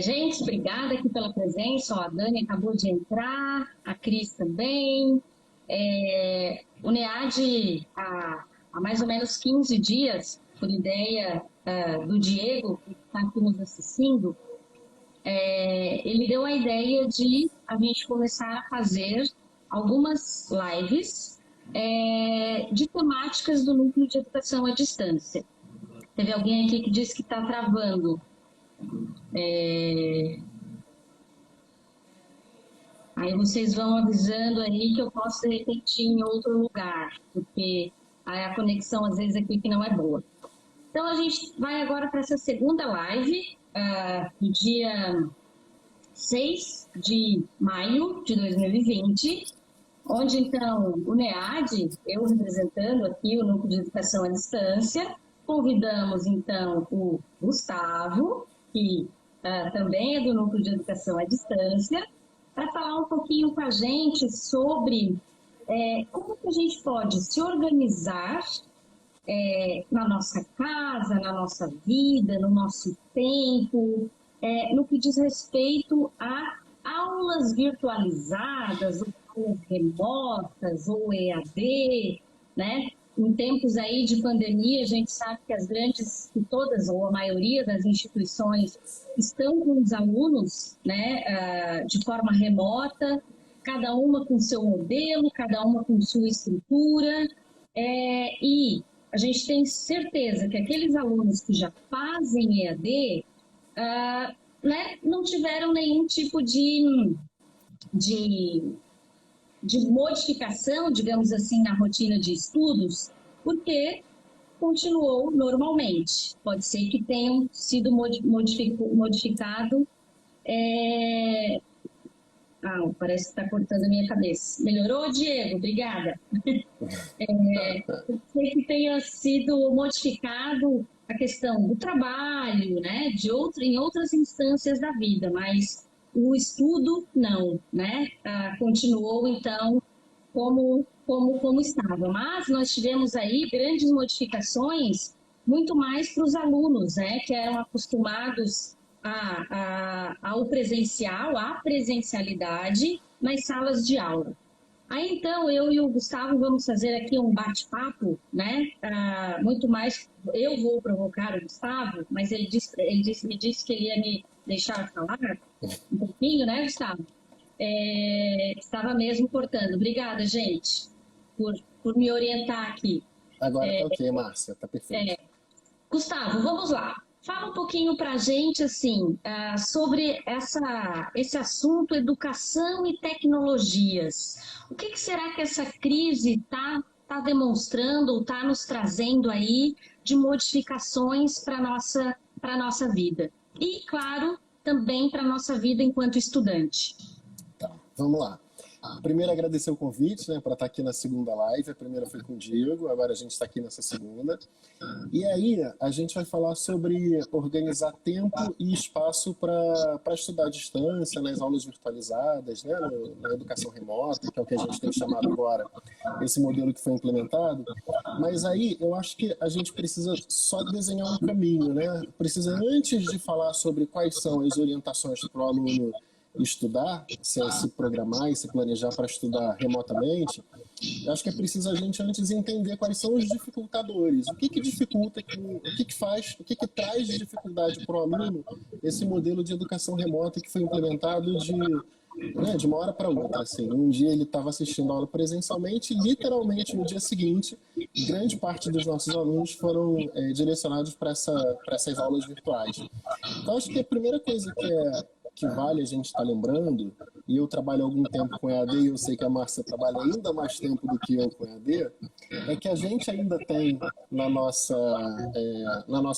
Gente, obrigada aqui pela presença. Ó, a Dani acabou de entrar, a Cris também. O NEAD, há mais ou menos 15 dias, por ideia do Diego, que está aqui nos assistindo, ele deu a ideia de a gente começar a fazer algumas lives de temáticas do Núcleo de Educação à Distância. Teve alguém aqui que disse que está travando. Aí vocês vão avisando aí que eu posso de repente ir em outro lugar, porque aí a conexão às vezes aqui que não é boa. Então a gente vai agora para essa segunda live, no dia 6 de maio de 2020, onde então o NEAD, eu representando aqui o Núcleo de Educação à Distância, convidamos então o Gustavo, que também é do Núcleo de Educação à Distância, para falar um pouquinho com a gente sobre como que a gente pode se organizar na nossa casa, na nossa vida, no nosso tempo, no que diz respeito a aulas virtualizadas, ou aulas remotas, ou EAD, né? Em tempos aí de pandemia, a gente sabe que que todas ou a maioria das instituições estão com os alunos, né, de forma remota, cada uma com seu modelo, cada uma com sua estrutura, e a gente tem certeza que aqueles alunos que já fazem EAD, né, não tiveram nenhum tipo de modificação, digamos assim, na rotina de estudos, porque continuou normalmente. Pode ser que tenham sido modificado. Parece que está cortando a minha cabeça. Melhorou, Diego? Obrigada. Pode ser que tenha sido modificado a questão do trabalho, né, em outras instâncias da vida, mas o estudo não, né? Continuou então como estava. Mas nós tivemos aí grandes modificações, muito mais para os alunos, né, que eram acostumados ao presencial, à presencialidade nas salas de aula. Aí então eu e o Gustavo vamos fazer aqui um bate-papo, né? Muito mais, eu vou provocar o Gustavo, mas me disse que ele ia me deixar falar um pouquinho, né, Gustavo? Estava mesmo cortando. Obrigada, gente, por me orientar aqui. Agora tá ok, Márcia, tá perfeito. Gustavo, vamos lá. Fala um pouquinho para a gente assim, sobre esse assunto educação e tecnologias. O que será que essa crise está demonstrando ou está nos trazendo aí de modificações para a nossa vida? E, claro, também para a nossa vida enquanto estudante. Tá, vamos lá. Primeiro, agradecer o convite, né, para estar aqui na segunda live. A primeira foi com o Diego, agora a gente está aqui nessa segunda. E aí, a gente vai falar sobre organizar tempo e espaço para estudar à distância, nas aulas virtualizadas, né, na educação remota, que é o que a gente tem chamado agora, esse modelo que foi implementado. Mas aí, eu acho que a gente precisa só desenhar um caminho, né? Precisa, antes de falar sobre quais são as orientações para o aluno estudar, se programar e se planejar para estudar remotamente, eu acho que é preciso a gente antes entender quais são os dificultadores, o que dificulta, o que faz, o que traz de dificuldade para o aluno esse modelo de educação remota que foi implementado de uma hora para outra. Assim, um dia ele estava assistindo a aula presencialmente, literalmente no dia seguinte, grande parte dos nossos alunos foram direcionados para essas aulas virtuais. Então acho que a primeira coisa que vale a gente estar lembrando, e eu trabalho há algum tempo com EAD e eu sei que a Márcia trabalha ainda mais tempo do que eu com EAD, é que a gente ainda tem na nossa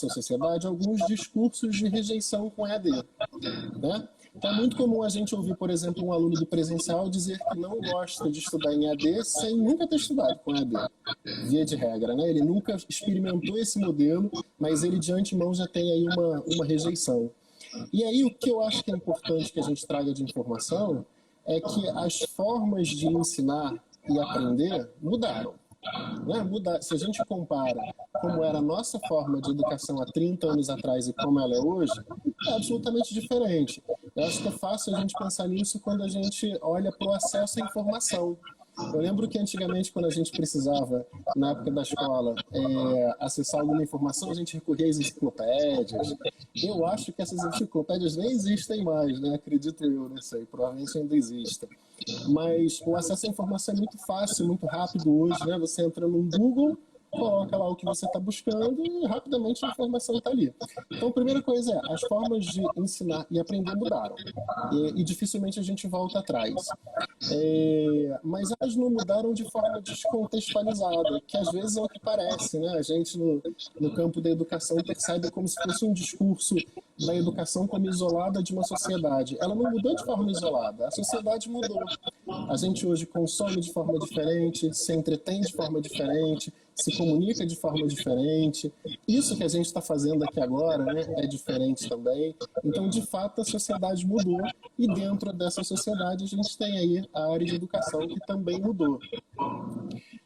sociedade alguns discursos de rejeição com EAD, né? Então é muito comum a gente ouvir, por exemplo, um aluno do presencial dizer que não gosta de estudar em EAD sem nunca ter estudado com EAD, via de regra, né? Ele nunca experimentou esse modelo, mas ele de antemão já tem aí uma rejeição. E aí o que eu acho que é importante que a gente traga de informação é que as formas de ensinar e aprender mudaram. Né? Se a gente compara como era a nossa forma de educação há 30 anos atrás e como ela é hoje, é absolutamente diferente. Eu acho que é fácil a gente pensar nisso quando a gente olha para o acesso à informação. Eu lembro que antigamente, quando a gente precisava, na época da escola, acessar alguma informação, a gente recorria às enciclopédias. Eu acho que essas enciclopédias nem existem mais, né? Acredito eu, não sei, provavelmente ainda existem. Mas o acesso à informação é muito fácil, muito rápido hoje, né? Você entra no Google, coloca lá o que você está buscando e rapidamente a informação está ali. Então, a primeira coisa é, as formas de ensinar e aprender mudaram. E dificilmente a gente volta atrás. Mas elas não mudaram de forma descontextualizada, que às vezes é o que parece, né? A gente no campo da educação percebe como se fosse um discurso da educação como isolada de uma sociedade. Ela não mudou de forma isolada, a sociedade mudou. A gente hoje consome de forma diferente, se entretém de forma diferente, se comunica de forma diferente. Isso que a gente está fazendo aqui agora, né, é diferente também. Então, de fato, a sociedade mudou e dentro dessa sociedade a gente tem aí a área de educação que também mudou.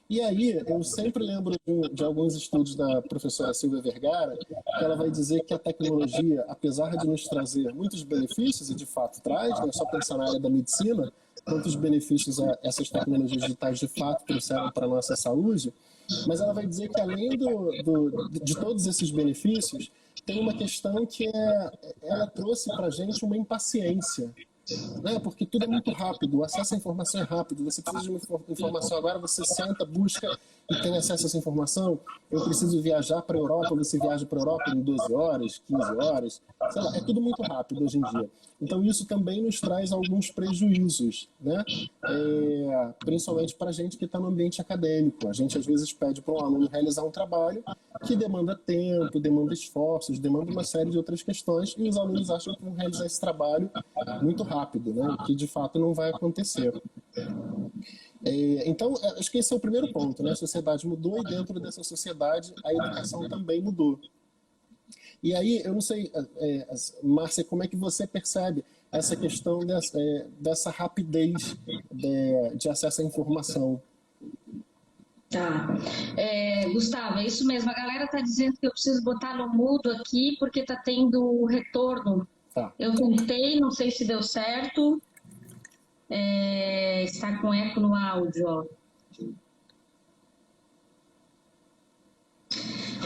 E aí, eu sempre lembro de alguns estudos da professora Silvia Vergara, que ela vai dizer que a tecnologia, apesar de nos trazer muitos benefícios, e de fato traz, não é só pensar na área da medicina, quantos benefícios essas tecnologias digitais de fato trouxeram para a nossa saúde, mas ela vai dizer que além de todos esses benefícios, tem uma questão que ela trouxe para a gente uma impaciência, né? Porque tudo é muito rápido, o acesso à informação é rápido, você precisa de uma informação agora, você senta, busca e tem acesso a essa informação. Eu preciso viajar para a Europa, você viaja para a Europa em 12 horas, 15 horas, sei lá, é tudo muito rápido hoje em dia. Então isso também nos traz alguns prejuízos, né? Principalmente para a gente que está no ambiente acadêmico. A gente às vezes pede para um aluno realizar um trabalho que demanda tempo, demanda esforços, demanda uma série de outras questões, e os alunos acham que vão realizar esse trabalho muito rápido, né? O que de fato não vai acontecer. Então, acho que esse é o primeiro ponto, né? A sociedade mudou e dentro dessa sociedade a educação também mudou. E aí, eu não sei, Márcia, como é que você percebe essa questão dessa rapidez de acesso à informação? Tá. Gustavo, é isso mesmo. A galera está dizendo que eu preciso botar no mudo aqui porque está tendo retorno. Tá. Eu tentei, não sei se deu certo. Está com eco no áudio, ó.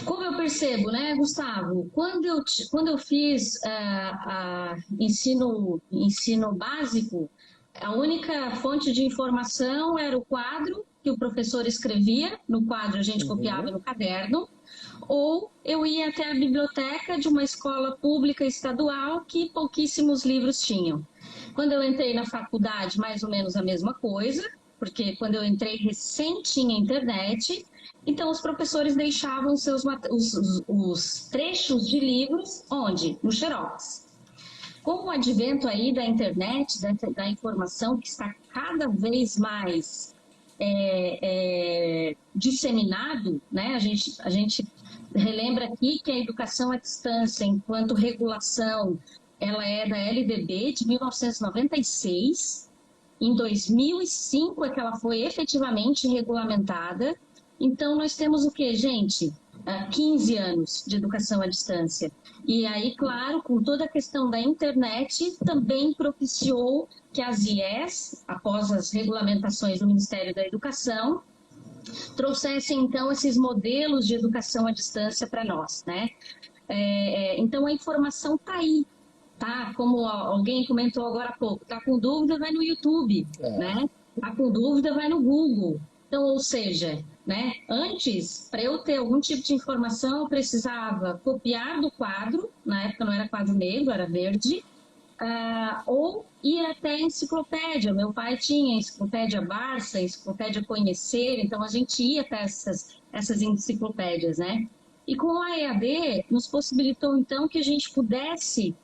Como eu percebo, né, Gustavo? Quando eu fiz ensino básico, a única fonte de informação era o quadro que o professor escrevia. No quadro a gente copiava no caderno. Ou eu ia até a biblioteca de uma escola pública estadual que pouquíssimos livros tinham. Quando eu entrei na faculdade, mais ou menos a mesma coisa, porque quando eu entrei recém tinha internet, então os professores deixavam os trechos de livros onde? No Xerox. Com o advento aí da internet, da informação que está cada vez mais disseminado, né? A gente relembra aqui que a educação à distância, enquanto regulação, ela é da LDB de 1996. Em 2005 é que ela foi efetivamente regulamentada. Então, nós temos o quê, gente? 15 anos de educação à distância. E aí, claro, com toda a questão da internet, também propiciou que as IES, após as regulamentações do Ministério da Educação, trouxessem, então, esses modelos de educação à distância para nós, né? Então, a informação está aí, tá? Como alguém comentou agora há pouco, tá com dúvida, vai no YouTube, né? Tá com dúvida, vai no Google. Então, ou seja, né? Antes, para eu ter algum tipo de informação, eu precisava copiar do quadro, na época não era quadro negro, era verde, ou ir até a enciclopédia. Meu pai tinha a enciclopédia Barça, a enciclopédia Conhecer, então a gente ia até essas enciclopédias, né? E com a EAD, nos possibilitou então que a gente pudesse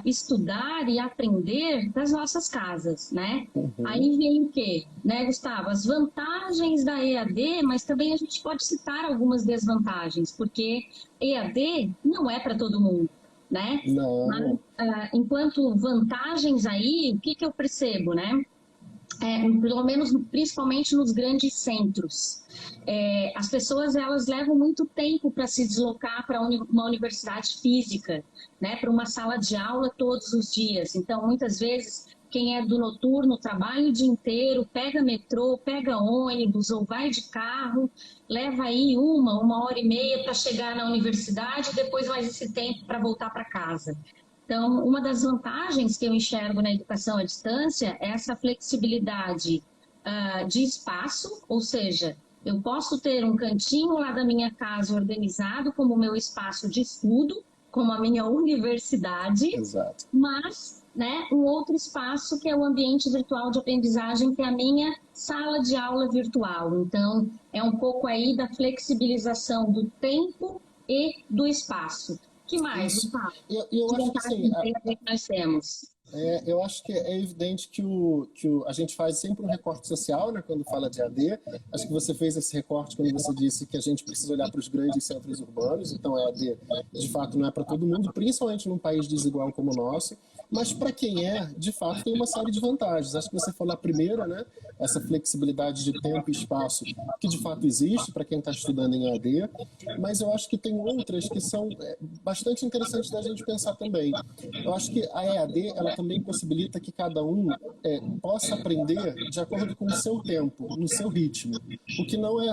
estudar e aprender das nossas casas, né? Aí vem o quê, né, Gustavo? As vantagens da EAD, mas também a gente pode citar algumas desvantagens, porque EAD não é para todo mundo, né? Não. Mas, enquanto vantagens aí, o que eu percebo, né? pelo menos principalmente nos grandes centros. As pessoas elas levam muito tempo para se deslocar para uma universidade física, né, para uma sala de aula todos os dias. Então, muitas vezes, quem é do noturno trabalha o dia inteiro, pega metrô, pega ônibus ou vai de carro, leva aí uma hora e meia para chegar na universidade e depois mais esse tempo para voltar para casa. Então, uma das vantagens que eu enxergo na educação à distância é essa flexibilidade de espaço, ou seja, eu posso ter um cantinho lá da minha casa organizado como meu espaço de estudo, como a minha universidade, Exato. mas, né, um outro espaço que é o ambiente virtual de aprendizagem, que é a minha sala de aula virtual. Então, é um pouco aí da flexibilização do tempo e do espaço. Que mais, Gustavo? Eu acho que assim, que nós temos. eu acho que é evidente que a gente faz sempre um recorte social, né, quando fala de AD. Acho que você fez esse recorte quando você disse que a gente precisa olhar para os grandes centros urbanos. Então, a AD, de fato, não é para todo mundo, principalmente num país desigual como o nosso. Mas para quem de fato, tem uma série de vantagens. Acho que você falou a primeira, né, essa flexibilidade de tempo e espaço, que de fato existe para quem está estudando em AD. Mas eu acho que tem outras que são bastante interessantes da gente pensar também. Eu acho que a EAD, ela também possibilita que cada um possa aprender de acordo com o seu tempo, no seu ritmo,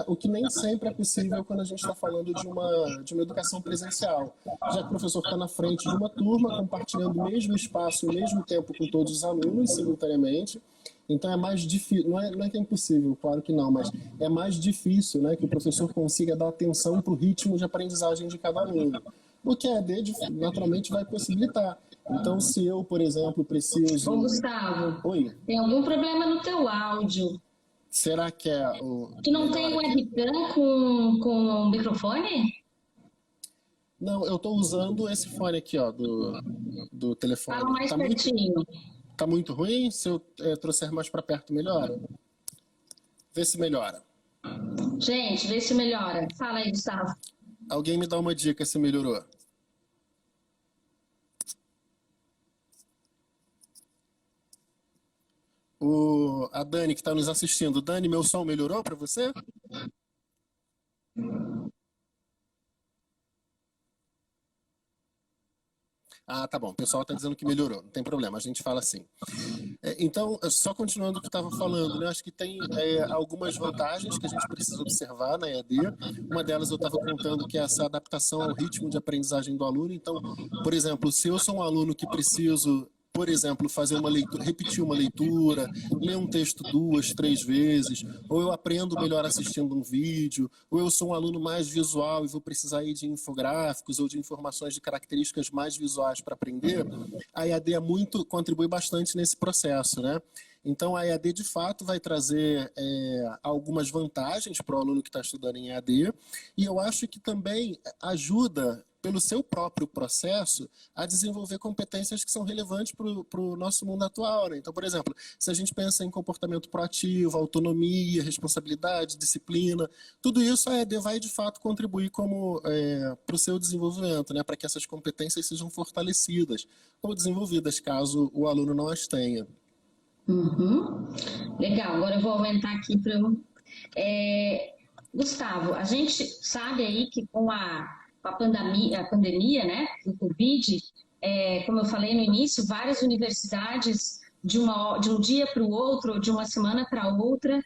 o que nem sempre é possível quando a gente está falando de uma educação presencial, já que o professor está na frente de uma turma, compartilhando o mesmo espaço, o mesmo tempo com todos os alunos simultaneamente. Então é mais difícil, não é que é impossível, claro que não, mas é mais difícil, né, que o professor consiga dar atenção para o ritmo de aprendizagem de cada aluno. O que a EAD naturalmente vai possibilitar. Então, se eu, por exemplo, preciso... Ô, Gustavo, Oi? Tem algum problema no teu áudio? Será que é o... Tu não tem webcam com microfone? Não, eu estou usando esse fone aqui, ó, do telefone. Fala mais pertinho. Tá muito ruim? Se eu trouxer mais para perto, melhora? Vê se melhora. Gente, vê se melhora. Fala aí, Gustavo. Alguém me dá uma dica se melhorou. A Dani que está nos assistindo. Dani, meu som melhorou para você? Ah, tá bom. O pessoal está dizendo que melhorou. Não tem problema, a gente fala assim. Então, só continuando o que estava falando, né? Acho que tem algumas vantagens que a gente precisa observar na EAD. Uma delas eu estava contando que é essa adaptação ao ritmo de aprendizagem do aluno. Então, por exemplo, se eu sou um aluno que preciso, por exemplo, fazer uma leitura, repetir uma leitura, ler um texto 2, 3 vezes, ou eu aprendo melhor assistindo um vídeo, ou eu sou um aluno mais visual e vou precisar aí de infográficos ou de informações de características mais visuais para aprender, a EAD contribui bastante nesse processo, né? Então, a EAD, de fato, vai trazer algumas vantagens para o aluno que está estudando em EAD, e eu acho que também ajuda, pelo seu próprio processo, a desenvolver competências que são relevantes para o nosso mundo atual, né? Então, por exemplo, se a gente pensa em comportamento proativo, autonomia, responsabilidade, disciplina, tudo isso a EAD vai, de fato, contribuir para o seu desenvolvimento, né? Para que essas competências sejam fortalecidas ou desenvolvidas, caso o aluno não as tenha. Uhum. Legal, agora eu vou aumentar aqui para Gustavo, a gente sabe aí que com a pandemia, né, do Covid, como eu falei no início, várias universidades de um dia para o outro, de uma semana para outra,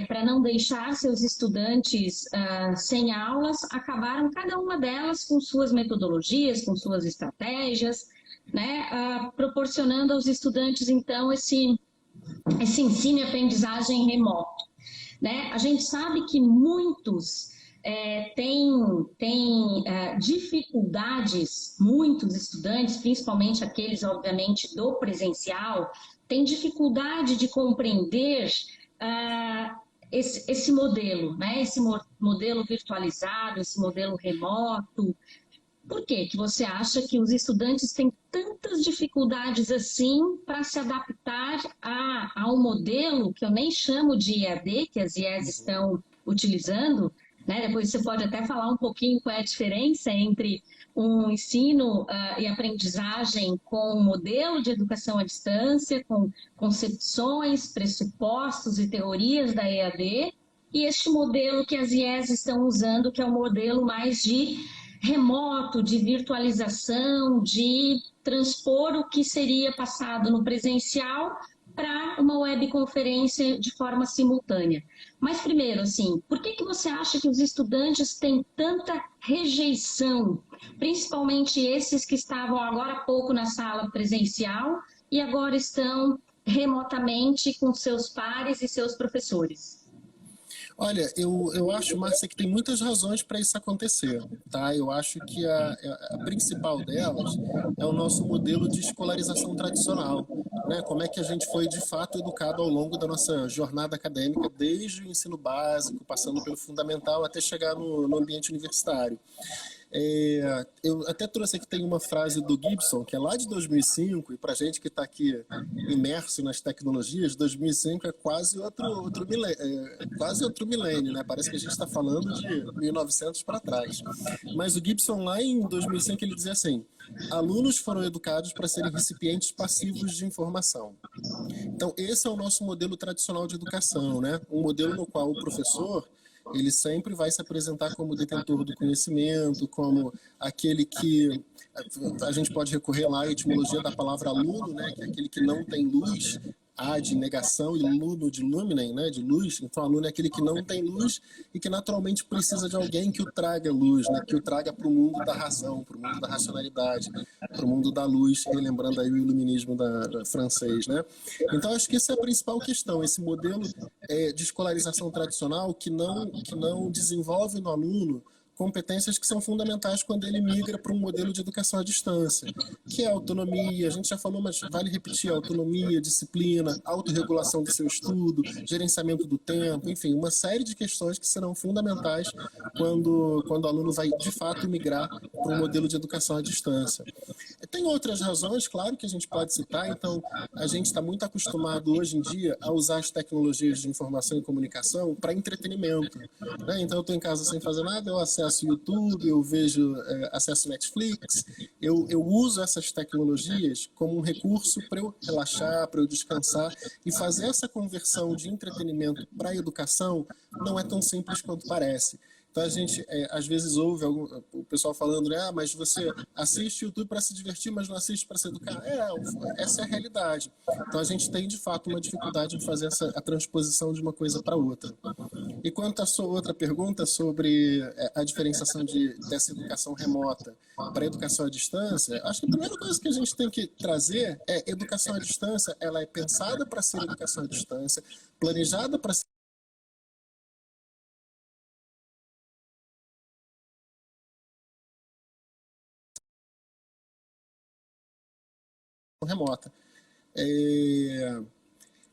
para não deixar seus estudantes sem aulas, acabaram cada uma delas com suas metodologias, com suas estratégias, né, proporcionando aos estudantes, então, esse ensino e aprendizagem remoto. Né? A gente sabe que muitos têm dificuldades, muitos estudantes, principalmente aqueles, obviamente, do presencial, têm dificuldade de compreender esse modelo, né? Esse modelo virtualizado, esse modelo remoto. Por que você acha que os estudantes têm tantas dificuldades assim para se adaptar a um modelo que eu nem chamo de EAD, que as IES estão utilizando, né? Depois você pode até falar um pouquinho qual é a diferença entre um ensino e aprendizagem com um modelo de educação à distância, com concepções, pressupostos e teorias da EAD, e este modelo que as IES estão usando, que é um modelo mais de remoto, de virtualização, de transpor o que seria passado no presencial para uma webconferência de forma simultânea. Mas primeiro, assim, por que você acha que os estudantes têm tanta rejeição, principalmente esses que estavam agora há pouco na sala presencial e agora estão remotamente com seus pares e seus professores? Olha, eu acho, Márcia, que tem muitas razões para isso acontecer, tá? Eu acho que a principal delas é o nosso modelo de escolarização tradicional, né? Como é que a gente foi, de fato, educado ao longo da nossa jornada acadêmica, desde o ensino básico, passando pelo fundamental, até chegar no ambiente universitário. Eu até trouxe aqui, tem uma frase do Gibson, que é lá de 2005, e para a gente que está aqui imerso nas tecnologias, 2005 é quase outro milênio, né? Parece que a gente está falando de 1900 para trás. Mas o Gibson, lá em 2005, ele dizia assim: alunos foram educados para serem recipientes passivos de informação. Então, esse é o nosso modelo tradicional de educação, né? Um modelo no qual o professor ele sempre vai se apresentar como detentor do conhecimento, como aquele que a gente pode recorrer lá à etimologia da palavra aluno, né, que é aquele que não tem luz, A de negação e luno de luminem, né, de luz. Então, aluno é aquele que não tem luz e que naturalmente precisa de alguém que o traga luz, né, que o traga para o mundo da razão, para o mundo da racionalidade, para o mundo da luz, relembrando aí o iluminismo francês, né. Então, acho que essa é a principal questão, esse modelo de escolarização tradicional que não desenvolve no aluno competências que são fundamentais quando ele migra para um modelo de educação à distância, que é a autonomia, a gente já falou, mas vale repetir: autonomia, disciplina, autorregulação do seu estudo, gerenciamento do tempo, enfim, uma série de questões que serão fundamentais quando o aluno vai, de fato, migrar para um modelo de educação à distância. Tem outras razões, claro, que a gente pode citar. Então, a gente está muito acostumado hoje em dia a usar as tecnologias de informação e comunicação para entretenimento, né? Então, eu estou em casa sem fazer nada, eu acesso YouTube, eu vejo, acesso Netflix, eu uso essas tecnologias como um recurso para eu relaxar, para eu descansar, e fazer essa conversão de entretenimento para a educação não é tão simples quanto parece. Então, a gente, às vezes, ouve o pessoal falando, né, mas você assiste YouTube para se divertir, mas não assiste para se educar. Essa é a realidade. Então, a gente tem, de fato, uma dificuldade de fazer a transposição de uma coisa para outra. E quanto à sua outra pergunta sobre a diferenciação dessa educação remota para a educação à distância, acho que a primeira coisa que a gente tem que trazer é: educação à distância, ela é pensada para ser educação à distância, planejada para ser remota.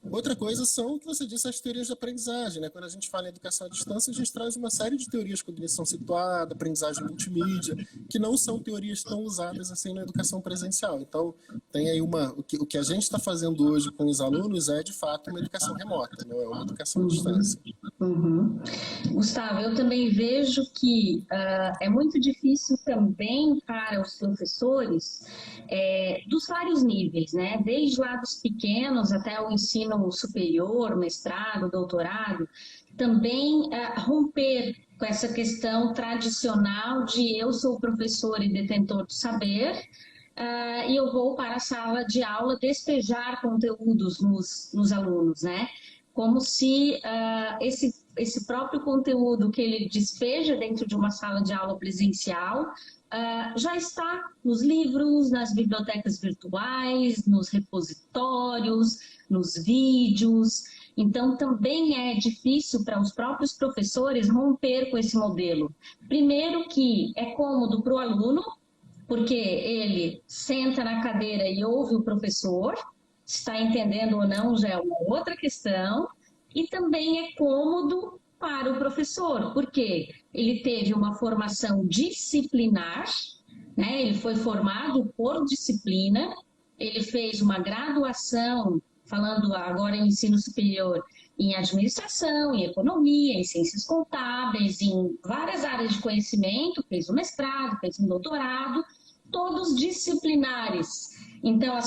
Outra coisa são o que você disse, as teorias de aprendizagem, né? Quando a gente fala em educação à distância, a gente traz uma série de teorias, cognição situada, aprendizagem multimídia, que não são teorias tão usadas assim na educação presencial. Então, tem aí o que a gente está fazendo hoje com os alunos é, de fato, uma educação remota, não é uma educação à distância. Uhum. Gustavo, eu também vejo que é muito difícil também para os professores dos vários níveis, né? Desde lá dos pequenos até o ensino superior, mestrado, doutorado, também romper com essa questão tradicional de eu sou professor e detentor do saber, e eu vou para a sala de aula despejar conteúdos nos alunos, né? Como se esse próprio conteúdo que ele despeja dentro de uma sala de aula presencial já está nos livros, nas bibliotecas virtuais, nos repositórios, nos vídeos. Então, também é difícil para os próprios professores romper com esse modelo. Primeiro que é cômodo para o aluno, porque ele senta na cadeira e ouve o professor, está entendendo ou não já é uma outra questão, e também é cômodo para o professor, porque ele teve uma formação disciplinar, né? Ele foi formado por disciplina, ele fez uma graduação, falando agora em ensino superior, em administração, em economia, em ciências contábeis, em várias áreas de conhecimento, fez um mestrado, fez um doutorado, todos disciplinares. Então,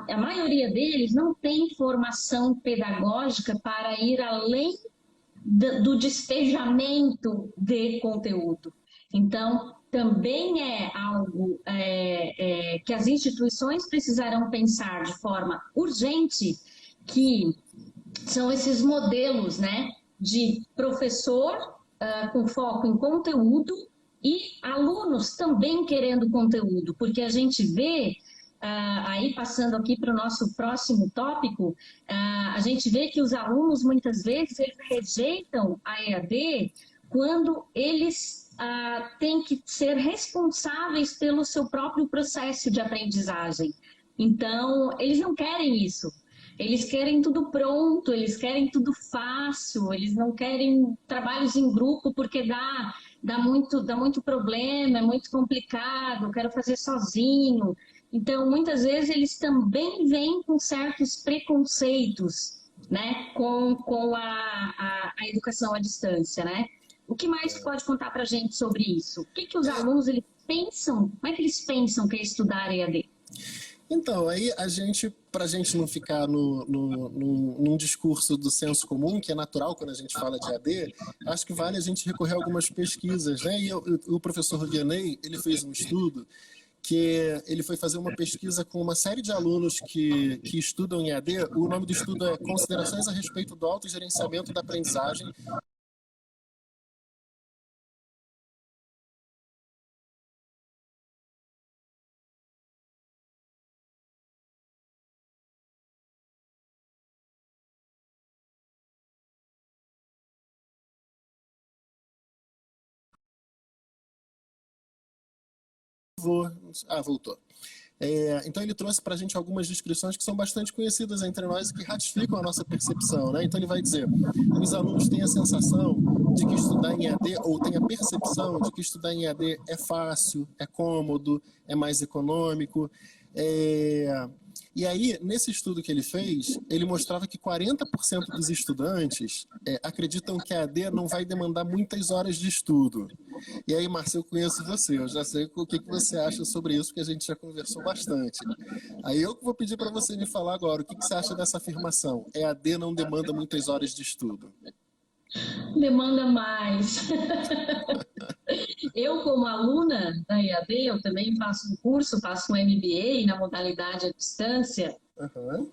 a maioria deles não tem formação pedagógica para ir além do despejamento de conteúdo. Então, também é algo que as instituições precisarão pensar de forma urgente, que são esses modelos, né, de professor com foco em conteúdo e alunos também querendo conteúdo, porque a gente vê, aí passando aqui para o nosso próximo tópico, a gente vê que os alunos muitas vezes eles rejeitam a EAD quando eles têm que ser responsáveis pelo seu próprio processo de aprendizagem. Então, eles não querem isso. Eles querem tudo pronto, eles querem tudo fácil, eles não querem trabalhos em grupo porque dá muito problema, é muito complicado, eu quero fazer sozinho. Então, muitas vezes, eles também vêm com certos preconceitos, né, com a educação à distância, né? O que mais pode contar para a gente sobre isso? O que os alunos eles pensam, como é que eles pensam que é estudar EAD? Então, aí para a gente não ficar num discurso do senso comum, que é natural quando a gente fala de AD, acho que vale a gente recorrer a algumas pesquisas, né? E o professor Vianney, ele fez um estudo que ele foi fazer uma pesquisa com uma série de alunos que estudam em AD. O nome do estudo é Considerações a respeito do autogerenciamento da aprendizagem. Voltou. Então ele trouxe para a gente algumas descrições que são bastante conhecidas entre nós e que ratificam a nossa percepção, né? Então ele vai dizer: os alunos têm a sensação de que estudar em EAD, ou têm a percepção de que estudar em EAD é fácil, é cômodo, é mais econômico. E aí, nesse estudo que ele fez, ele mostrava que 40% dos estudantes acreditam que a EAD não vai demandar muitas horas de estudo. E aí, Márcia, eu conheço você, eu já sei o que você acha sobre isso, porque a gente já conversou bastante. Aí eu vou pedir para você me falar agora, o que você acha dessa afirmação? EAD não demanda muitas horas de estudo. Demanda mais. Eu, como aluna da EAD, eu também faço um curso, faço um MBA na modalidade à distância. Uhum.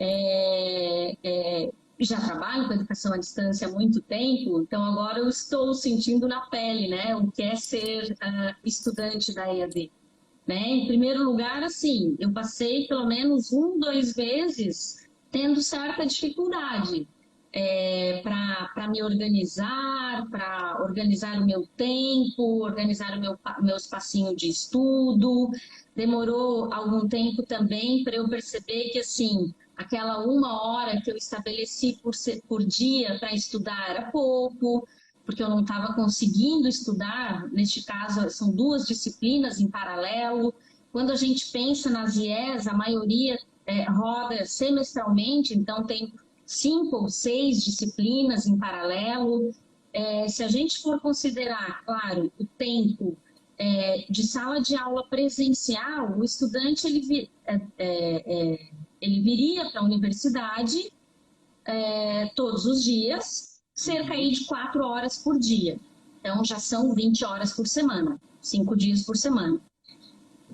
Já trabalho com educação à distância há muito tempo, então agora eu estou sentindo na pele, né, o que é ser estudante da EAD. Né? Em primeiro lugar, assim, eu passei pelo menos 2 vezes tendo certa dificuldade para me organizar, para organizar o meu tempo, organizar o meu espacinho de estudo. Demorou algum tempo também para eu perceber que, assim, aquela 1 hora que eu estabeleci por dia para estudar era pouco, porque eu não estava conseguindo estudar. Neste caso, são 2 disciplinas em paralelo. Quando a gente pensa nas IES, a maioria roda semestralmente, então tem 5 ou 6 disciplinas em paralelo. Se a gente for considerar, claro, o tempo de sala de aula presencial, o estudante ele viria para a universidade todos os dias, cerca aí de 4 horas por dia. Então, já são 20 horas por semana, 5 dias por semana.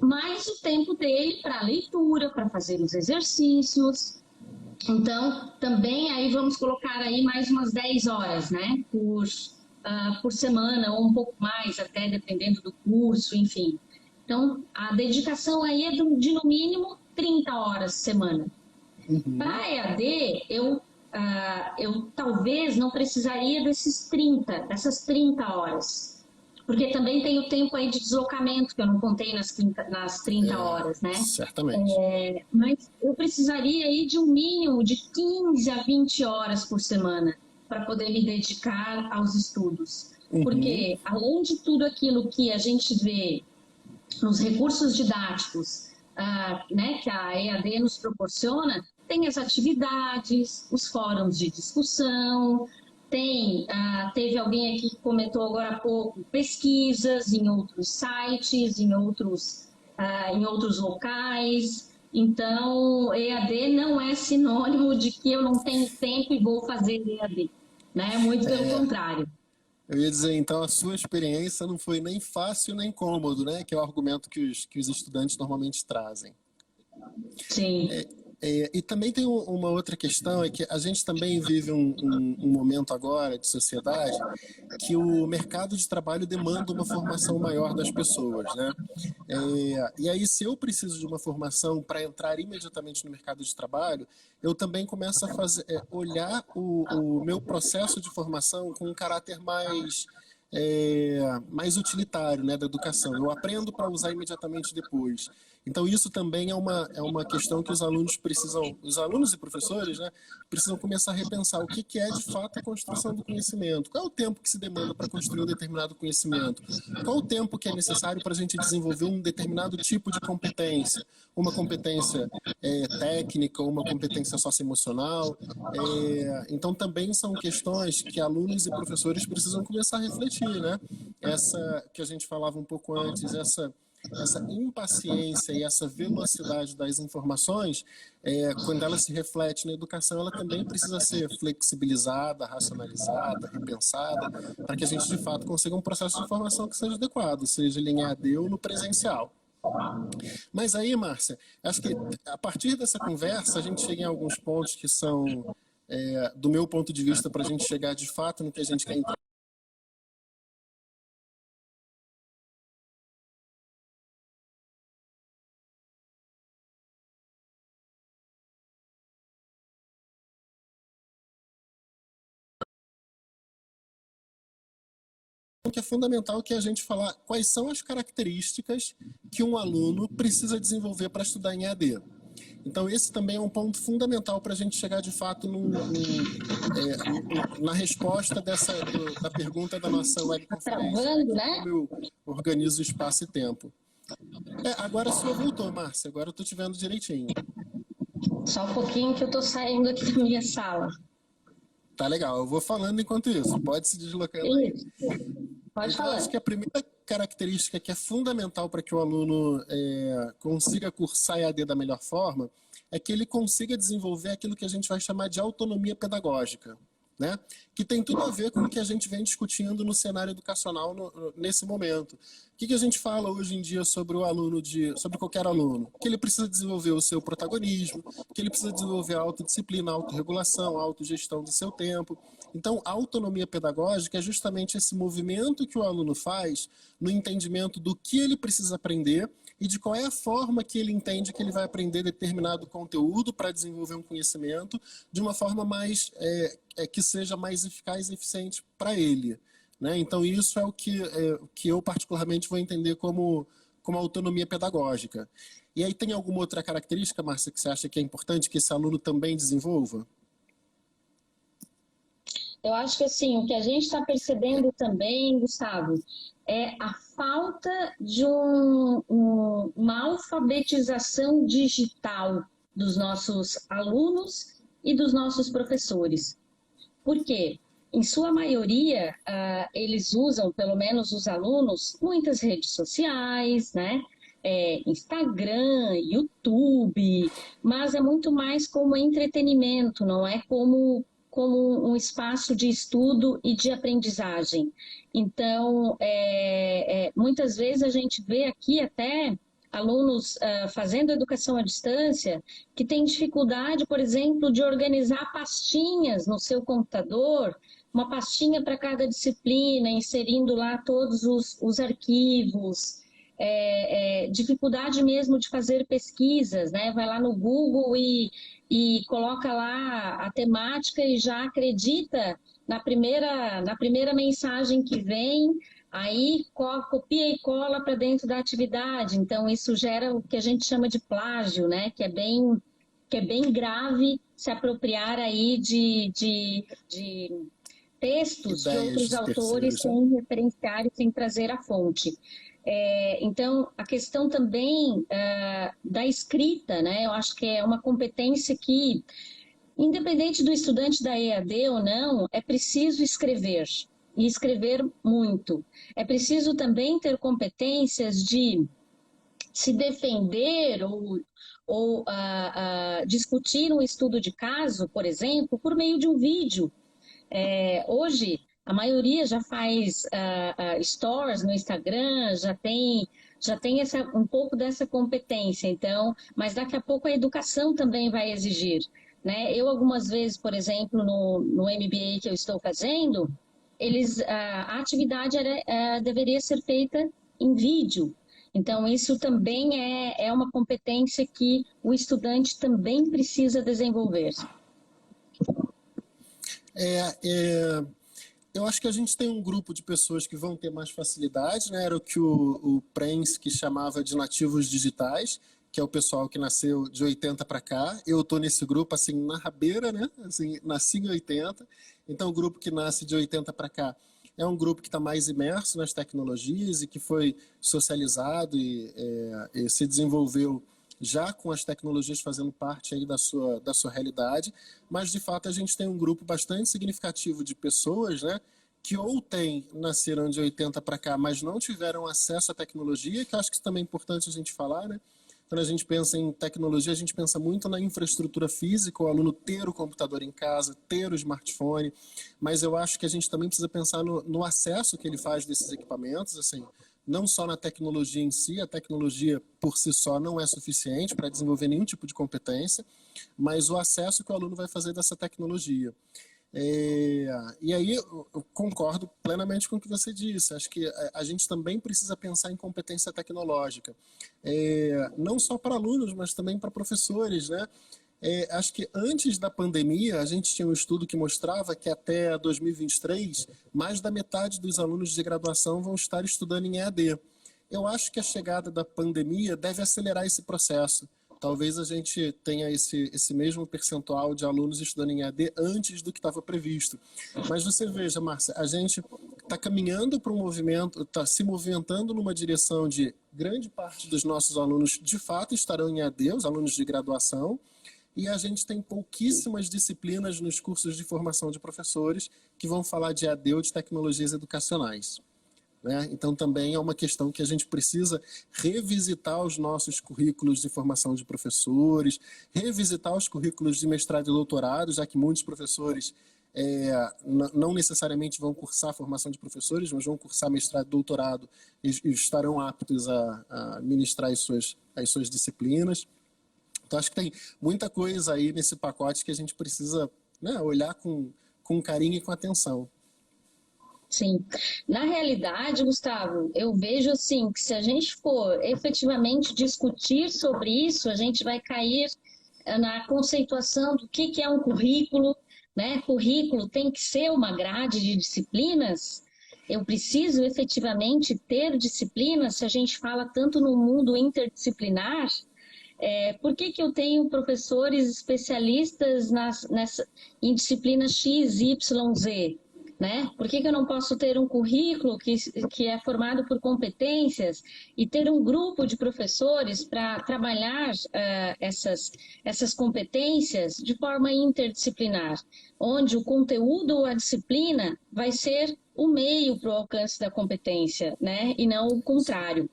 Mais o tempo dele para leitura, para fazer os exercícios. Então, também aí vamos colocar aí mais umas 10 horas, né, por semana, ou um pouco mais, até dependendo do curso, enfim. Então, a dedicação aí é de no mínimo 30 horas semana. Uhum. Para a EAD, eu talvez não precisaria dessas 30 horas. Porque também tem o tempo aí de deslocamento, que eu não contei nas 30 horas, né? Certamente. Mas eu precisaria aí de um mínimo de 15 a 20 horas por semana para poder me dedicar aos estudos. Uhum. Porque, além de tudo aquilo que a gente vê nos recursos didáticos, né, que a EAD nos proporciona, tem as atividades, os fóruns de discussão, teve alguém aqui que comentou agora há pouco, pesquisas em outros sites, em outros locais. Então, EAD não é sinônimo de que eu não tenho tempo e vou fazer EAD, né? Muito pelo contrário. Eu ia dizer, então, a sua experiência não foi nem fácil nem cômodo, né? Que é o argumento que os estudantes normalmente trazem. Sim. E também tem uma outra questão, é que a gente também vive um momento agora de sociedade que o mercado de trabalho demanda uma formação maior das pessoas, né? E aí, se eu preciso de uma formação para entrar imediatamente no mercado de trabalho, eu também começo a olhar o meu processo de formação com um caráter mais utilitário, né, da educação. Eu aprendo para usar imediatamente depois. Então, isso também é uma questão que os alunos e professores, né, precisam começar a repensar o que é de fato a construção do conhecimento. Qual é o tempo que se demanda para construir um determinado conhecimento? Qual é o tempo que é necessário para a gente desenvolver um determinado tipo de competência? Uma competência técnica, uma competência socioemocional. Então, também são questões que alunos e professores precisam começar a refletir, né? Essa que a gente falava um pouco antes, essa impaciência e essa velocidade das informações, quando ela se reflete na educação, ela também precisa ser flexibilizada, racionalizada, repensada, para que a gente, de fato, consiga um processo de formação que seja adequado, seja em EAD ou no presencial. Mas aí, Márcia, acho que a partir dessa conversa, a gente chega em alguns pontos que são, do meu ponto de vista, para a gente chegar, de fato, no que a gente quer entender. Que é fundamental que a gente falar quais são as características que um aluno precisa desenvolver para estudar em EAD. Então, esse também é um ponto fundamental para a gente chegar, de fato, na resposta da pergunta da nossa webconferência. Travando, né? Como eu organizo espaço e tempo. Agora a sua voltou, Márcia. Agora eu estou te vendo direitinho. Só um pouquinho que eu estou saindo aqui da minha sala. Tá legal. Eu vou falando enquanto isso. Pode se deslocando aí. Pode então, falar. acho que a primeira característica que é fundamental para que o aluno consiga cursar EAD da melhor forma é que ele consiga desenvolver aquilo que a gente vai chamar de autonomia pedagógica, né? Que tem tudo a ver com o que a gente vem discutindo no cenário educacional nesse momento. O que a gente fala hoje em dia sobre o aluno, sobre qualquer aluno? Que ele precisa desenvolver o seu protagonismo, que ele precisa desenvolver a autodisciplina, a autorregulação, a autogestão do seu tempo. Então, a autonomia pedagógica é justamente esse movimento que o aluno faz no entendimento do que ele precisa aprender e de qual é a forma que ele entende que ele vai aprender determinado conteúdo para desenvolver um conhecimento de uma forma que seja mais eficaz e eficiente para ele, né? Então, isso é o que eu particularmente vou entender como autonomia pedagógica. E aí tem alguma outra característica, Márcia, que você acha que é importante que esse aluno também desenvolva? Eu acho que assim, o que a gente está percebendo também, Gustavo, é a falta de uma alfabetização digital dos nossos alunos e dos nossos professores. Por quê? Em sua maioria, eles usam, pelo menos os alunos, muitas redes sociais, né? Instagram, YouTube, mas é muito mais como entretenimento, não é como um espaço de estudo e de aprendizagem. Então, muitas vezes a gente vê aqui até alunos fazendo educação à distância que têm dificuldade, por exemplo, de organizar pastinhas no seu computador, uma pastinha para cada disciplina, inserindo lá todos os arquivos, dificuldade mesmo de fazer pesquisas, né? Vai lá no Google e coloca lá a temática e já acredita na primeira mensagem que vem, aí copia e cola para dentro da atividade. Então, isso gera o que a gente chama de plágio, né? Que é bem grave se apropriar aí de textos de outros autores sem referenciar e sem trazer a fonte. Então, a questão também da escrita, né? Eu acho que é uma competência que, independente do estudante da EAD ou não, é preciso escrever, e escrever muito. É preciso também ter competências de se defender ou discutir um estudo de caso, por exemplo, por meio de um vídeo. Hoje, a maioria já faz stories no Instagram, já tem um pouco dessa competência, então, mas daqui a pouco a educação também vai exigir, né? Eu, algumas vezes, por exemplo, no MBA que eu estou fazendo, a atividade deveria ser feita em vídeo. Então, isso também é uma competência que o estudante também precisa desenvolver. Eu acho que a gente tem um grupo de pessoas que vão ter mais facilidade, né? Era o que o Prensky chamava de nativos digitais, que é o pessoal que nasceu de 80 para cá. Eu estou nesse grupo, assim, na rabeira, né? Assim, nasci em 80, então o grupo que nasce de 80 para cá é um grupo que está mais imerso nas tecnologias e que foi socializado e se desenvolveu já com as tecnologias fazendo parte aí da sua realidade, mas de fato a gente tem um grupo bastante significativo de pessoas, né, que ou nasceram de 80 para cá, mas não tiveram acesso à tecnologia, que acho que isso também é importante a gente falar, né? Quando a gente pensa em tecnologia, a gente pensa muito na infraestrutura física, o aluno ter o computador em casa, ter o smartphone, mas eu acho que a gente também precisa pensar no acesso que ele faz desses equipamentos, assim, não só na tecnologia em si, a tecnologia por si só não é suficiente para desenvolver nenhum tipo de competência, mas o acesso que o aluno vai fazer dessa tecnologia. E aí eu concordo plenamente com o que você disse. Acho que a gente também precisa pensar em competência tecnológica, não só para alunos, mas também para professores, né? Acho que antes da pandemia, a gente tinha um estudo que mostrava que até 2023, mais da metade dos alunos de graduação vão estar estudando em EAD. Eu acho que a chegada da pandemia deve acelerar esse processo. Talvez a gente tenha esse mesmo percentual de alunos estudando em EAD antes do que estava previsto. Mas você veja, Márcia, a gente está caminhando para um movimento, está se movimentando numa direção de grande parte dos nossos alunos de fato estarão em EAD, os alunos de graduação, e a gente tem pouquíssimas disciplinas nos cursos de formação de professores que vão falar de EAD ou de tecnologias educacionais, né? Então também é uma questão que a gente precisa revisitar os nossos currículos de formação de professores, revisitar os currículos de mestrado e doutorado, já que muitos professores não necessariamente vão cursar formação de professores, mas vão cursar mestrado e doutorado e estarão aptos a ministrar as suas disciplinas. Então, acho que tem muita coisa aí nesse pacote que a gente precisa, né, olhar com carinho e com atenção. Sim. Na realidade, Gustavo, eu vejo assim que se a gente for efetivamente discutir sobre isso, a gente vai cair na conceituação do que é um currículo, né? Currículo tem que ser uma grade de disciplinas. Eu preciso efetivamente ter disciplinas, se a gente fala tanto no mundo interdisciplinar. Por que eu tenho professores especialistas em disciplina X, Y, Z? Né? Por que eu não posso ter um currículo que é formado por competências e ter um grupo de professores para trabalhar essas competências de forma interdisciplinar, onde o conteúdo ou a disciplina vai ser o meio para o alcance da competência, né? E não o contrário.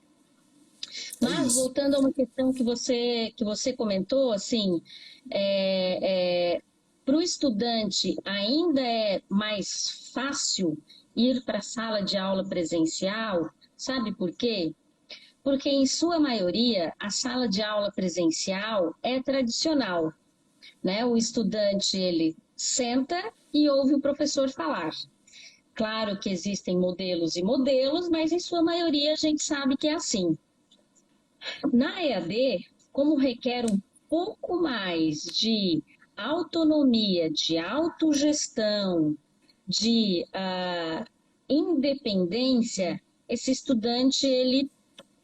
Mas, voltando a uma questão que você comentou, assim, para o estudante ainda é mais fácil ir para a sala de aula presencial, sabe por quê? Porque, em sua maioria, a sala de aula presencial é tradicional, né? O estudante, ele senta e ouve o professor falar. Claro que existem modelos e modelos, mas, em sua maioria, a gente sabe que é assim. Na EAD, como requer um pouco mais de autonomia, de autogestão, de independência, esse estudante ele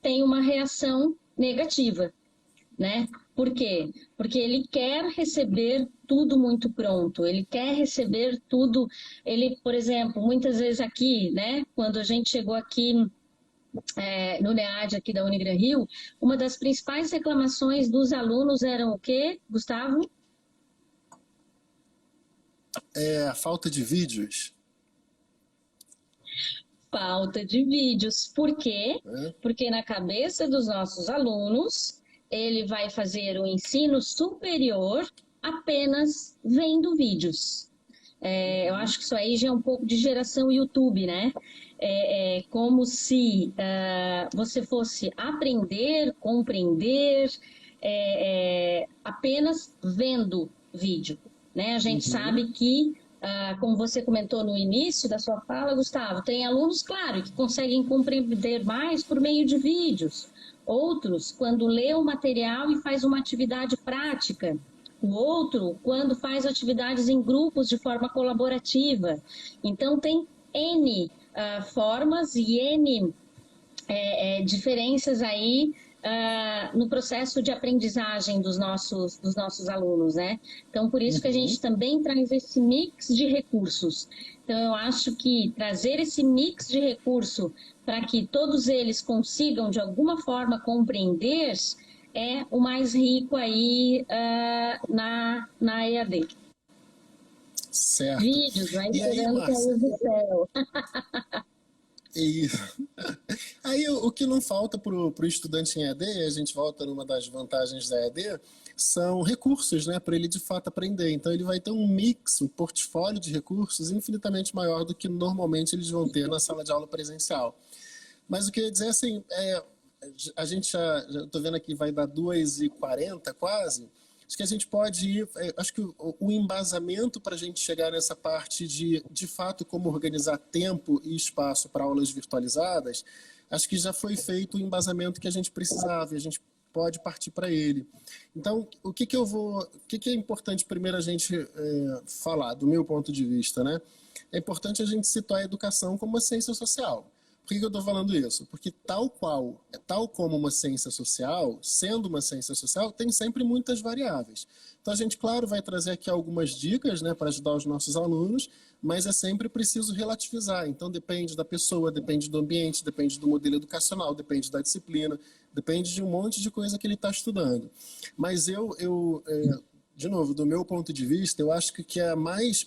tem uma reação negativa, né? Por quê? Porque ele quer receber tudo muito pronto, ele quer receber tudo. Ele, por exemplo, muitas vezes aqui, né? Quando a gente chegou aqui no NEAD aqui da Unigran Rio, uma das principais reclamações dos alunos eram o quê, Gustavo? A falta de vídeos. Falta de vídeos. Por quê? Né? Porque na cabeça dos nossos alunos, ele vai fazer o ensino superior apenas vendo vídeos. Eu acho que isso aí já é um pouco de geração YouTube, né? É como se você fosse aprender, compreender, apenas vendo vídeo, né? A gente sabe que, como você comentou no início da sua fala, Gustavo, tem alunos, claro, que conseguem compreender mais por meio de vídeos. Outros, quando lê o material e faz uma atividade prática. O outro, quando faz atividades em grupos de forma colaborativa. Então, tem N formas e N diferenças aí no processo de aprendizagem dos nossos alunos, né? Então, por isso que a gente também traz esse mix de recursos. Então, eu acho que trazer esse mix de recurso para que todos eles consigam, de alguma forma, compreender é o mais rico aí na EAD. Certo. Vídeos, vai E aí, esperando Márcia? cair do céu. Isso. Aí o que não falta para o estudante em EAD, a gente volta numa das vantagens da EAD, são recursos, né, para ele de fato aprender. Então ele vai ter um mix, um portfólio de recursos infinitamente maior do que normalmente eles vão ter na sala de aula presencial. Mas o que eu ia dizer assim, a gente já estou vendo aqui, vai dar 2h40 quase. Acho que a gente pode ir, acho que o embasamento para a gente chegar nessa parte de fato, como organizar tempo e espaço para aulas virtualizadas, acho que já foi feito o embasamento que a gente precisava e a gente pode partir para ele. Então, o que é importante primeiro a gente falar, do meu ponto de vista, né? É importante a gente situar a educação como uma ciência social. Por que eu estou falando isso? Porque tal como uma ciência social, sendo uma ciência social, tem sempre muitas variáveis. Então a gente, claro, vai trazer aqui algumas dicas, né, para ajudar os nossos alunos, mas é sempre preciso relativizar. Então depende da pessoa, depende do ambiente, depende do modelo educacional, depende da disciplina, depende de um monte de coisa que ele está estudando. Mas de novo, do meu ponto de vista, eu acho que o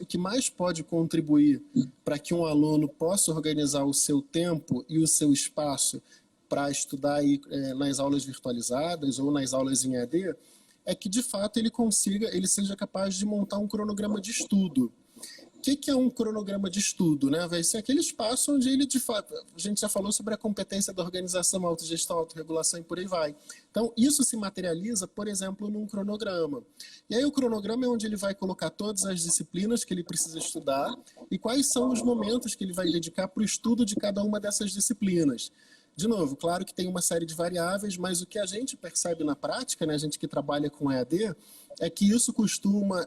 que mais pode contribuir para que um aluno possa organizar o seu tempo e o seu espaço para estudar aí, nas aulas virtualizadas ou nas aulas em EAD, é que de fato ele seja capaz de montar um cronograma de estudo. O que é um cronograma de estudo, né? Vai ser aquele espaço onde ele, de fato, a gente já falou sobre a competência da organização, autogestão, autorregulação e por aí vai. Então, isso se materializa, por exemplo, num cronograma. E aí o cronograma é onde ele vai colocar todas as disciplinas que ele precisa estudar e quais são os momentos que ele vai dedicar para o estudo de cada uma dessas disciplinas. De novo, claro que tem uma série de variáveis, mas o que a gente percebe na prática, né, a gente que trabalha com EAD, é que isso costuma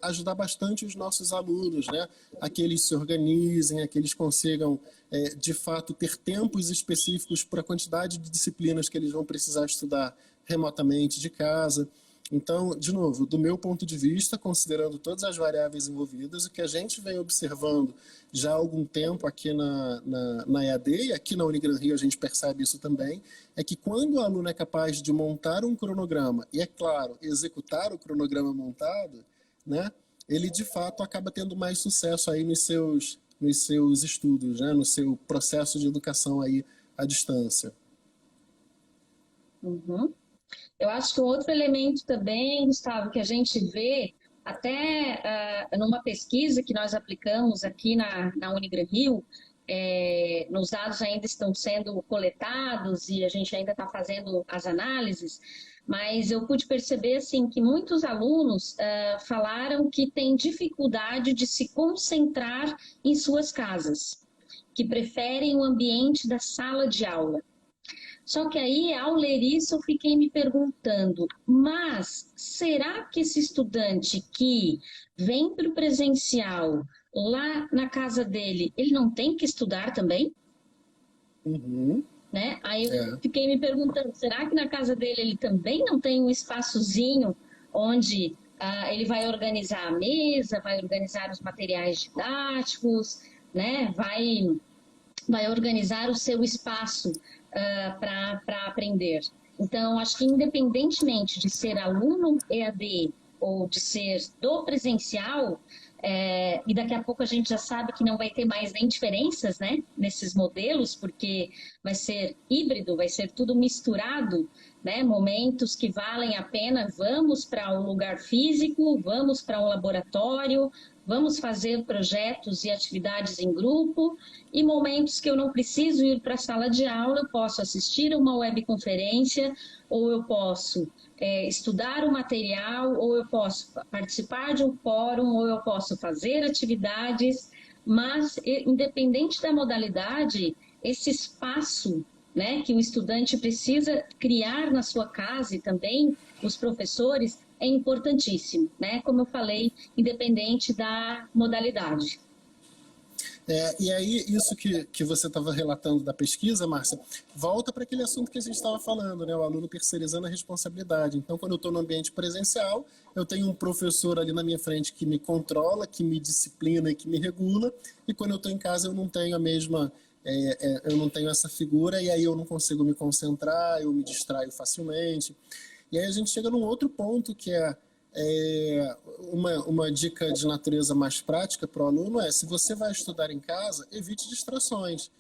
ajudar bastante os nossos alunos, né, a que eles se organizem, a que eles consigam, de fato, ter tempos específicos para a quantidade de disciplinas que eles vão precisar estudar remotamente de casa. Então, de novo, do meu ponto de vista, considerando todas as variáveis envolvidas, o que a gente vem observando já há algum tempo aqui na EAD, e aqui na Unigran Rio a gente percebe isso também, é que quando o aluno é capaz de montar um cronograma e, é claro, executar o cronograma montado, né, ele de fato acaba tendo mais sucesso aí nos seus estudos, né, no seu processo de educação aí à distância. Uhum. Eu acho que um outro elemento também, Gustavo, que a gente vê até numa pesquisa que nós aplicamos aqui na Unigran Rio, nos dados ainda estão sendo coletados e a gente ainda está fazendo as análises, mas eu pude perceber assim, que muitos alunos falaram que têm dificuldade de se concentrar em suas casas, que preferem o ambiente da sala de aula. Só que aí, ao ler isso, eu fiquei me perguntando, mas será que esse estudante que vem para o presencial, lá na casa dele, ele não tem que estudar também? Uhum. Né? Aí eu fiquei me perguntando, será que na casa dele ele também não tem um espaçozinho onde ele vai organizar a mesa, vai organizar os materiais didáticos, né? Vai vai organizar o seu espaço para aprender. Então, acho que independentemente de ser aluno EAD ou de ser do presencial, e daqui a pouco a gente já sabe que não vai ter mais nem diferenças, né, nesses modelos, porque vai ser híbrido, vai ser tudo misturado, né, momentos que valem a pena, vamos para um lugar físico, vamos para um laboratório, vamos fazer projetos e atividades em grupo, e momentos que eu não preciso ir para a sala de aula, eu posso assistir a uma webconferência, ou eu posso estudar o material, ou eu posso participar de um fórum, ou eu posso fazer atividades, mas independente da modalidade, esse espaço, né, que o estudante precisa criar na sua casa e também os professores, é importantíssimo, né? Como eu falei, independente da modalidade. E aí, isso que você estava relatando da pesquisa, Márcia, volta para aquele assunto que a gente estava falando, né? O aluno terceirizando a responsabilidade. Então, quando eu estou no ambiente presencial, eu tenho um professor ali na minha frente que me controla, que me disciplina e que me regula, e quando eu estou em casa eu não tenho a mesma... eu não tenho essa figura, e aí eu não consigo me concentrar, eu me distraio facilmente. E aí a gente chega num outro ponto que uma dica de natureza mais prática para o aluno se você vai estudar em casa, evite distrações.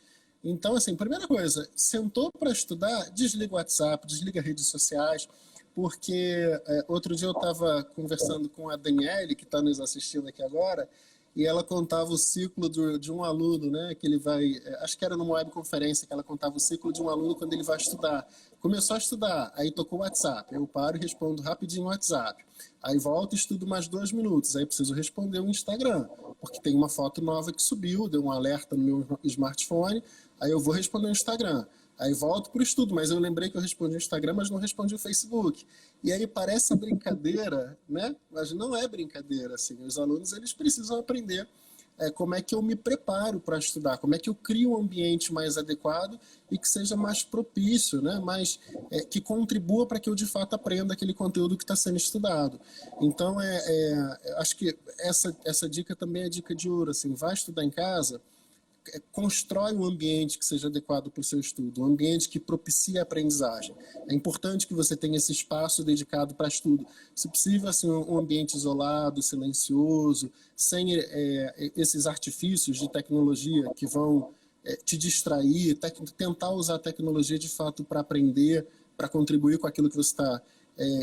Então, assim, primeira coisa, sentou para estudar, desliga o WhatsApp, desliga redes sociais, porque outro dia eu estava conversando com a Daniele, que está nos assistindo aqui agora, e ela contava o ciclo de um aluno, né, que ele vai, acho que era numa webconferência que ela contava o ciclo de um aluno quando ele vai estudar. Começou a estudar, aí tocou o WhatsApp, eu paro e respondo rapidinho o WhatsApp. Aí volto e estudo mais 2 minutos, aí preciso responder o Instagram, porque tem uma foto nova que subiu, deu um alerta no meu smartphone, aí eu vou responder o Instagram. Aí volto para o estudo, mas eu lembrei que eu respondi o Instagram, mas não respondi o Facebook. E aí parece brincadeira, né? Mas não é brincadeira, assim. Os alunos, eles precisam aprender como é que eu me preparo para estudar, como é que eu crio um ambiente mais adequado e que seja mais propício, né? Que contribua para que eu, de fato, aprenda aquele conteúdo que está sendo estudado. Então, acho que essa dica também é dica de ouro, assim. Vai estudar em casa, constrói um ambiente que seja adequado para o seu estudo, um ambiente que propicie a aprendizagem. É importante que você tenha esse espaço dedicado para estudo. Se possível, assim, um ambiente isolado, silencioso, sem esses artifícios de tecnologia que vão te distrair, tentar usar a tecnologia de fato para aprender, para contribuir com aquilo que você está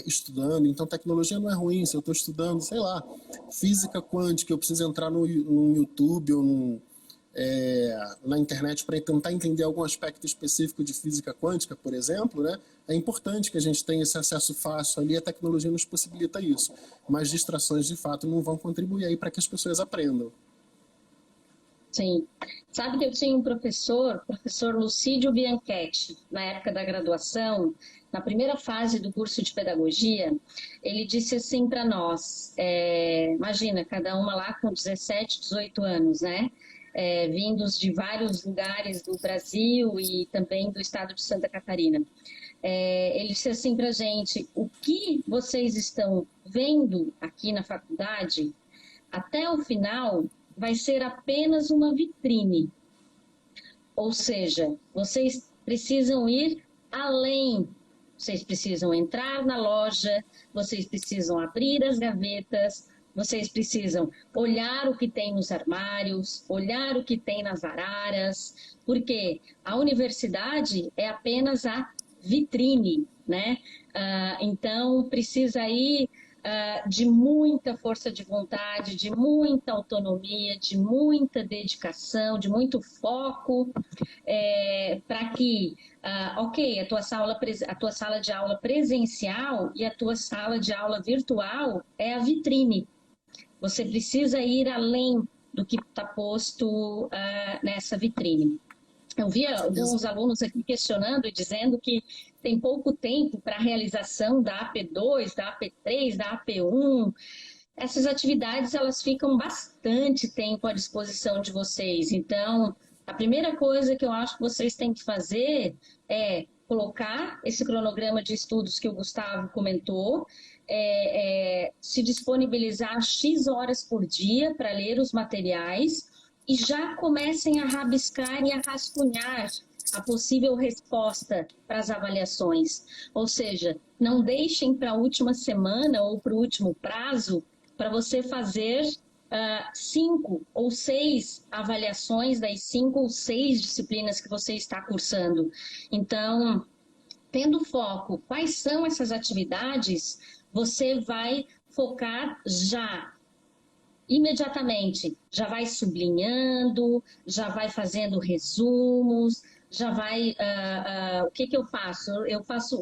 estudando. Então, tecnologia não é ruim. Se eu estou estudando, sei lá, física quântica, eu preciso entrar no YouTube ou na internet para tentar entender algum aspecto específico de física quântica, por exemplo, né? É importante que a gente tenha esse acesso fácil ali, a tecnologia nos possibilita isso, mas distrações de fato não vão contribuir aí para que as pessoas aprendam. Sim. Sabe que eu tinha um professor Lucídio Bianchetti, na época da graduação, na primeira fase do curso de pedagogia, ele disse assim para nós, imagina, cada uma lá com 17, 18 anos, né? Vindos de vários lugares do Brasil e também do estado de Santa Catarina. Ele disse assim para a gente, o que vocês estão vendo aqui na faculdade, até o final, vai ser apenas uma vitrine. Ou seja, vocês precisam ir além. Vocês precisam entrar na loja, vocês precisam abrir as gavetas, vocês precisam olhar o que tem nos armários, olhar o que tem nas araras, porque a universidade é apenas a vitrine, né? Então, precisa ir de muita força de vontade, de muita autonomia, de muita dedicação, de muito foco, para que, ok, a tua sala de aula presencial e a tua sala de aula virtual é a vitrine. Você precisa ir além do que está posto nessa vitrine. Eu vi alguns alunos aqui questionando e dizendo que tem pouco tempo para a realização da AP2, da AP3, da AP1. Essas atividades, elas ficam bastante tempo à disposição de vocês. Então, a primeira coisa que eu acho que vocês têm que fazer é colocar esse cronograma de estudos que o Gustavo comentou, se disponibilizar X horas por dia para ler os materiais e já comecem a rabiscar e a rascunhar a possível resposta para as avaliações. Ou seja, não deixem para a última semana ou para o último prazo para você fazer 5 ou 6 avaliações das 5 ou 6 disciplinas que você está cursando. Então, tendo foco, quais são essas atividades, você vai focar já imediatamente, já vai sublinhando, já vai fazendo resumos, já vai... o que eu faço? Eu faço...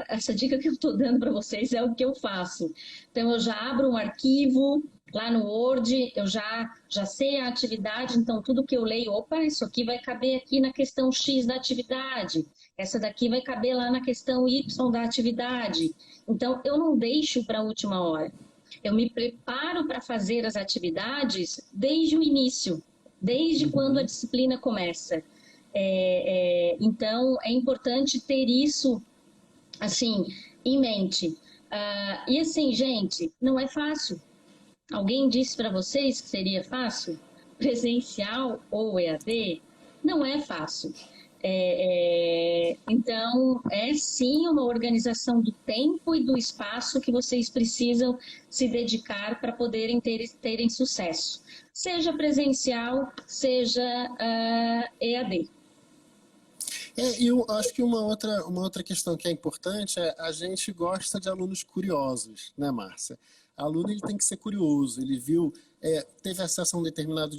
Essa dica que eu estou dando para vocês é o que eu faço. Então, eu já abro um arquivo lá no Word, eu já sei a atividade, então tudo que eu leio, opa, isso aqui vai caber aqui na questão X da atividade, essa daqui vai caber lá na questão Y da atividade. Então, eu não deixo para a última hora. Eu me preparo para fazer as atividades desde o início, desde quando a disciplina começa. Então, é importante ter isso, assim, em mente. E assim, gente, não é fácil. Alguém disse para vocês que seria fácil? Presencial ou EAD? Não é fácil. Então, é sim uma organização do tempo e do espaço que vocês precisam se dedicar para poderem terem sucesso. Seja presencial, seja EAD. Eu acho que uma outra questão que é importante é a gente gosta de alunos curiosos, né, Márcia? Aluno ele tem que ser curioso, ele viu, teve acesso a um determinado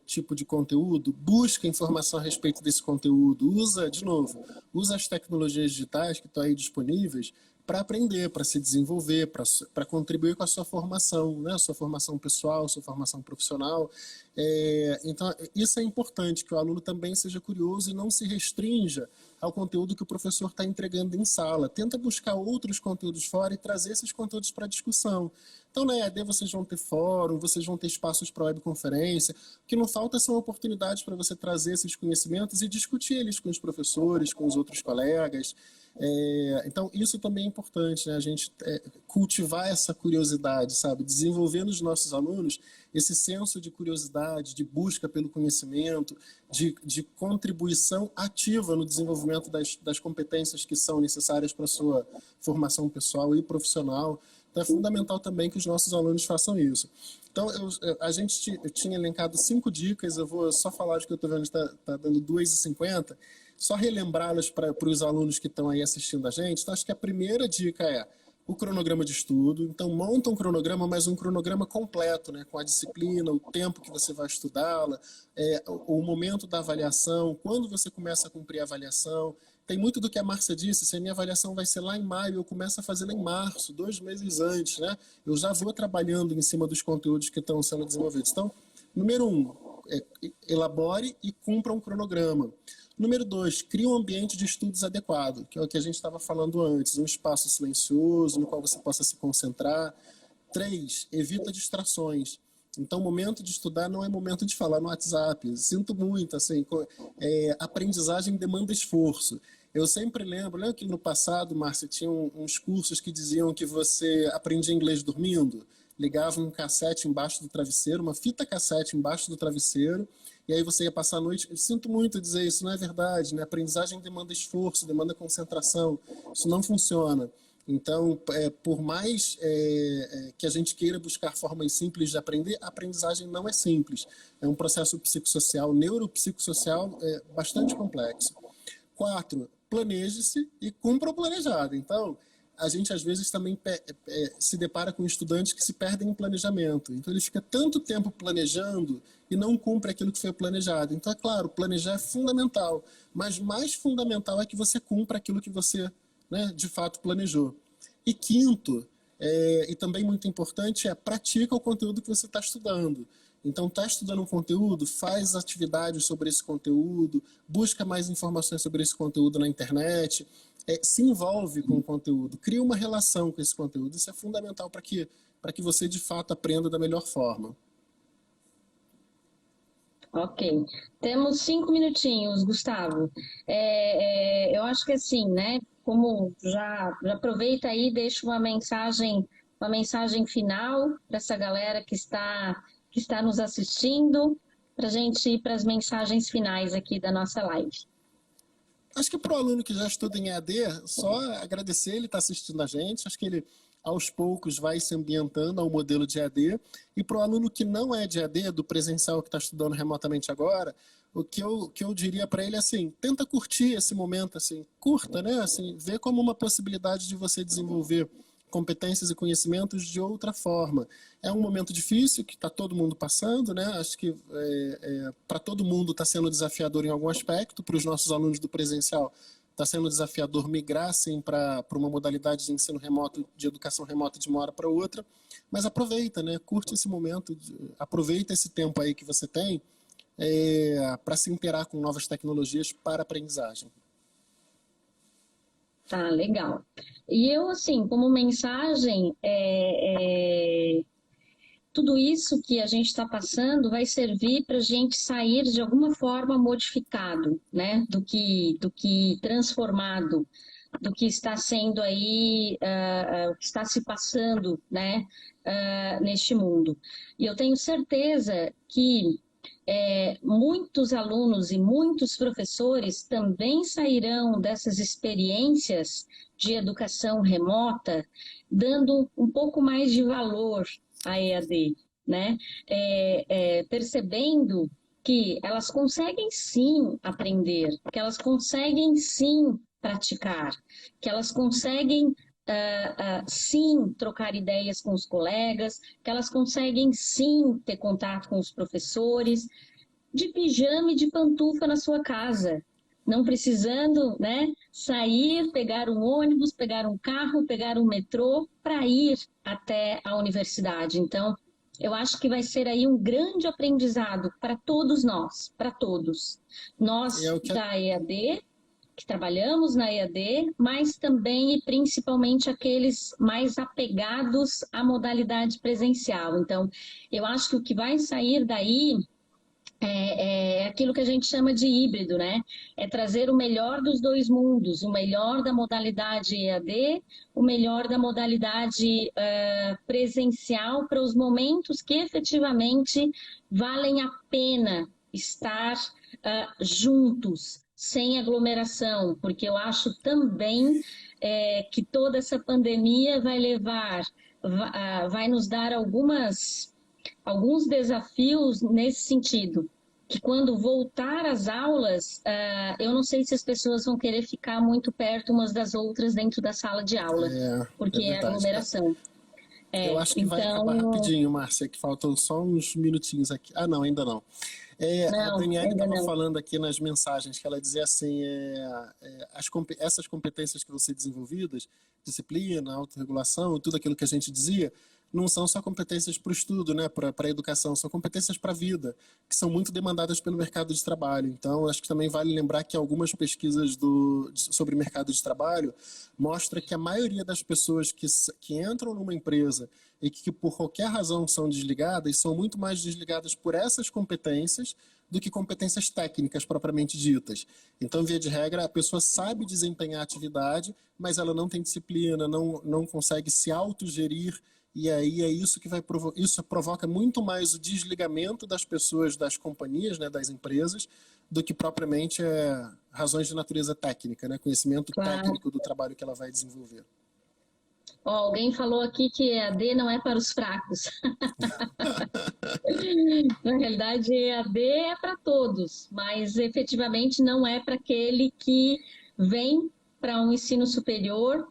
tipo de conteúdo, busca informação a respeito desse conteúdo, usa as tecnologias digitais que estão aí disponíveis para aprender, para se desenvolver, para contribuir com a sua formação, né? Sua formação pessoal, sua formação profissional. Então, isso é importante, que o aluno também seja curioso e não se restrinja ao conteúdo que o professor está entregando em sala. Tenta buscar outros conteúdos fora e trazer esses conteúdos para discussão. Então, na EAD vocês vão ter fórum, vocês vão ter espaços para webconferência. O que não falta são oportunidades para você trazer esses conhecimentos e discutir eles com os professores, com os outros colegas. Então, isso também é importante, né? A gente cultivar essa curiosidade, sabe? Desenvolver nos nossos alunos esse senso de curiosidade, de busca pelo conhecimento, de contribuição ativa no desenvolvimento das competências que são necessárias para a sua formação pessoal e profissional. Então, é fundamental também que os nossos alunos façam isso. Então, a gente tinha elencado 5 dicas, eu vou só falar de que eu estou vendo que está dando 2h50, só relembrá-las para os alunos que estão aí assistindo a gente. Então, acho que a primeira dica é o cronograma de estudo. Então, monta um cronograma, mas um cronograma completo, né? Com a disciplina, o tempo que você vai estudá-la, o momento da avaliação, quando você começa a cumprir a avaliação. Tem muito do que a Márcia disse, se a minha avaliação vai ser lá em maio, eu começo a fazê-la em março, 2 meses antes, né? Eu já vou trabalhando em cima dos conteúdos que estão sendo desenvolvidos. Então, número 1, elabore e cumpra um cronograma. Número 2, crie um ambiente de estudos adequado, que é o que a gente estava falando antes, um espaço silencioso no qual você possa se concentrar. 3, evita distrações. Então, o momento de estudar não é momento de falar no WhatsApp. Sinto muito, assim, aprendizagem demanda esforço. Eu sempre lembro que no passado, Márcia, tinha uns cursos que diziam que você aprendia inglês dormindo, ligava um cassete embaixo do travesseiro, uma fita cassete embaixo do travesseiro, e aí você ia passar a noite. Eu sinto muito dizer isso, não é verdade, né? Aprendizagem demanda esforço, demanda concentração. Isso não funciona. Então, por mais que a gente queira buscar formas simples de aprender, a aprendizagem não é simples. É um processo psicossocial, neuropsicossocial bastante complexo. 4, planeje-se e cumpra o planejado. Então, a gente às vezes também se depara com estudantes que se perdem em planejamento. Então, ele fica tanto tempo planejando e não cumpre aquilo que foi planejado. Então, é claro, planejar é fundamental, mas mais fundamental é que você cumpra aquilo que você, né, de fato planejou. E 5º, e também muito importante, pratica o conteúdo que você está estudando. Então, está estudando um conteúdo, faz atividades sobre esse conteúdo, busca mais informações sobre esse conteúdo na internet, se envolve com o conteúdo, cria uma relação com esse conteúdo. Isso é fundamental para que você, de fato, aprenda da melhor forma. Ok. Temos 5 minutinhos, Gustavo. Eu acho que assim, né? Como já aproveita aí, deixa uma mensagem final para essa galera que está nos assistindo. para a gente ir para as mensagens finais aqui da nossa live. Acho que para o aluno que já estuda em EAD, só agradecer ele estar assistindo a gente. Acho que ele, aos poucos, vai se ambientando ao modelo de EAD. E para o aluno que não é de EAD, do presencial que está estudando remotamente agora, o que eu diria para ele é assim, tenta curtir esse momento, assim, curta, né? Assim, vê como uma possibilidade de você desenvolver competências e conhecimentos de outra forma. É um momento difícil que está todo mundo passando, né? Acho que para todo mundo está sendo desafiador em algum aspecto. Para os nossos alunos do presencial está sendo desafiador migrar assim, para uma modalidade de ensino remoto, de educação remota de uma hora para outra. Mas aproveita, né? Curte esse momento, aproveita esse tempo aí que você tem para se interar com novas tecnologias para aprendizagem. Tá, legal. E eu, assim, como mensagem, tudo isso que a gente está passando vai servir para a gente sair de alguma forma modificado, né? Do que transformado, do que está sendo aí, o que está se passando, né? Neste mundo. E eu tenho certeza que muitos alunos e muitos professores também sairão dessas experiências de educação remota, dando um pouco mais de valor à EAD, né? Percebendo que elas conseguem sim aprender, que elas conseguem sim praticar, que elas conseguem sim trocar ideias com os colegas, que elas conseguem sim ter contato com os professores, de pijama e de pantufa na sua casa, não precisando, né, sair, pegar um ônibus, pegar um carro, pegar um metrô para ir até a universidade. Então, eu acho que vai ser aí um grande aprendizado para todos nós, para todos. Nós da EAD, que trabalhamos na EAD, mas também e principalmente aqueles mais apegados à modalidade presencial. Então, eu acho que o que vai sair daí é aquilo que a gente chama de híbrido, né? É trazer o melhor dos dois mundos, o melhor da modalidade EAD, o melhor da modalidade presencial para os momentos que efetivamente valem a pena estar juntos, sem aglomeração, porque eu acho também que toda essa pandemia vai levar, vai nos dar alguns desafios nesse sentido, que quando voltar às aulas, eu não sei se as pessoas vão querer ficar muito perto umas das outras dentro da sala de aula, porque é aglomeração. Eu acho que vai acabar rapidinho, Márcia, que faltam só uns minutinhos aqui. Ah, não, ainda não. A Daniela estava falando aqui nas mensagens que ela dizia assim, essas competências que vão ser desenvolvidas, disciplina, autorregulação, tudo aquilo que a gente dizia, não são só competências para o estudo, né, para a educação, são competências para a vida, que são muito demandadas pelo mercado de trabalho. Então, acho que também vale lembrar que algumas pesquisas sobre mercado de trabalho mostram que a maioria das pessoas que entram numa empresa e que por qualquer razão são desligadas, são muito mais desligadas por essas competências do que competências técnicas propriamente ditas. Então, via de regra, a pessoa sabe desempenhar a atividade, mas ela não tem disciplina, não consegue se autogerir, e aí é isso que isso provoca muito mais o desligamento das pessoas das companhias, né, das empresas, do que propriamente razões de natureza técnica, né, conhecimento técnico do trabalho que ela vai desenvolver. Alguém falou aqui que EAD não é para os fracos. Na realidade, EAD é para todos, mas efetivamente não é para aquele que vem para um ensino superior,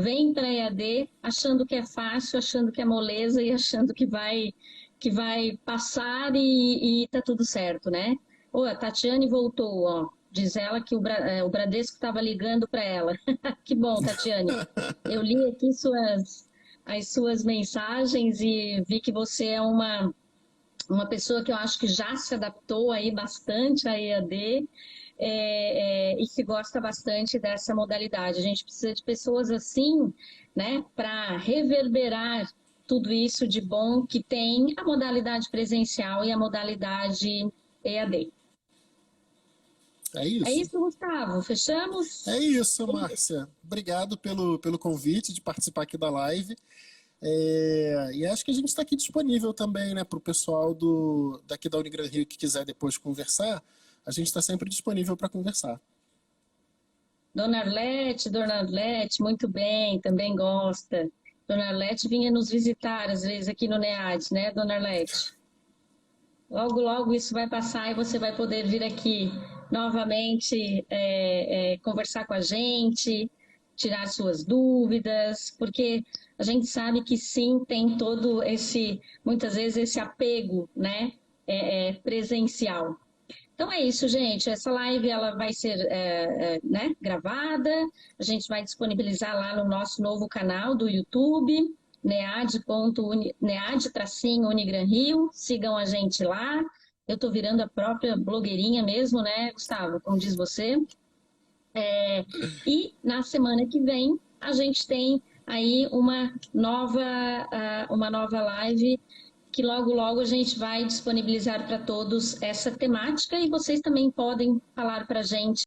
vem para EAD achando que é fácil, achando que é moleza e achando que vai passar e tá tudo certo, né? A Tatiane voltou, ó. Diz ela que o Bradesco estava ligando para ela. Que bom, Tatiane. Eu li aqui as suas mensagens e vi que você é uma pessoa que eu acho que já se adaptou aí bastante à EAD e que gosta bastante dessa modalidade. A gente precisa de pessoas assim, né, para reverberar tudo isso de bom que tem a modalidade presencial e a modalidade EAD. É isso? É isso, Gustavo. Fechamos? É isso, Márcia. Obrigado pelo convite de participar aqui da live. E acho que a gente está aqui disponível também, né, para o pessoal daqui da Unigran Rio que quiser depois conversar. A gente está sempre disponível para conversar. Dona Arlete, muito bem, também gosta. Dona Arlete vinha nos visitar, às vezes, aqui no NEAD, né, Dona Arlete? Logo, logo isso vai passar e você vai poder vir aqui novamente conversar com a gente, tirar suas dúvidas, porque a gente sabe que sim, tem todo esse, muitas vezes, esse apego, né, presencial. Então é isso, gente. Essa live ela vai ser né, gravada. A gente vai disponibilizar lá no nosso novo canal do YouTube, nead-unigran Rio. Sigam a gente lá. Eu estou virando a própria blogueirinha mesmo, né, Gustavo? Como diz você. E na semana que vem a gente tem aí uma nova live que logo, logo a gente vai disponibilizar para todos essa temática e vocês também podem falar para a gente